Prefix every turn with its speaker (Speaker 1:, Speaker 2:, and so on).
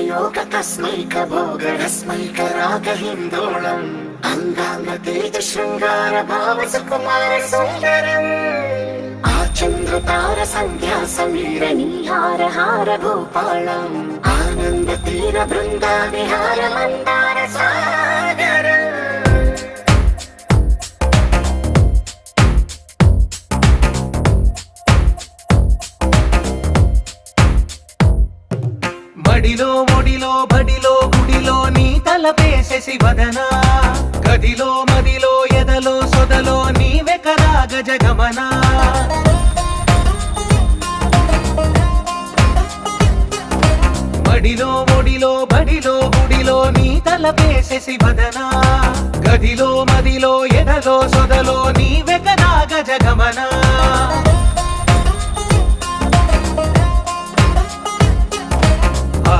Speaker 1: योग तस्मैक भोगरस्मैक रागहिन्दोळम् अंगांग तेज शृंगार भाव सुकुमार सुंदरम् आचंद्र तार संध्या समीर नीहार हार भूपालम् आनंद तीर बृंदा विहार मंदार सागरम्
Speaker 2: మడిలో ఒడిలో బడిలో గుడిలో నీ తలపేసేసి వదనా గదిలో మదిలో ఎదలో సొదలో నీవే కదా గజగమనా మడిలో ఒడిలో బడిలో గుడిలో నీ తలపేసేసి వదనా గదిలో మదిలో ఎదలో సొదలో నీవే కదా గజగమనా